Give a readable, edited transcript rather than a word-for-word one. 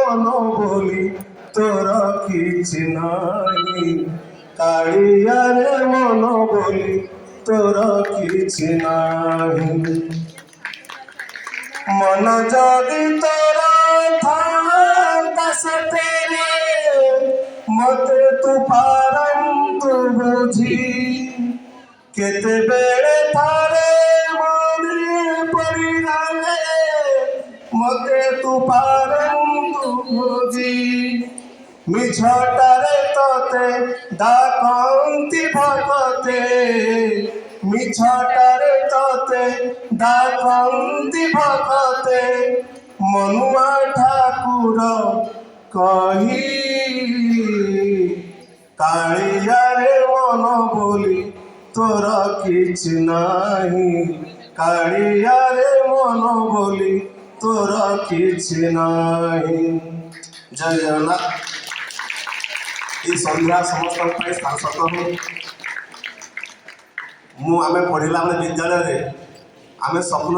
মন বলি তোর কিছু নাই কালিয়ারে মন বলি তোর কিছু নাই মন যদি তোর থাকা সতেরে মতে তু পারন্তু বুঝি কেতেবেলে থারে মনে পড়িলালে মতে তু পারন্তু বুঝি মিছটারে তোতে ডাকন্তি ভগতে মিছটারে তোতে ডাকন্তি ভগতে মনুয়া ঠাকুর কহি কাଳିয়ারে মন বলি তোর কিছু নাই কাଳିয়ারে মন বলি তোর কিছু নাই। জয় জগন্নাথ। এই সন্ধ্যা সমস্ত সাংসদ হু আমি পড়িলা বেলে বিদ্যালয় আমি স্বপ্ন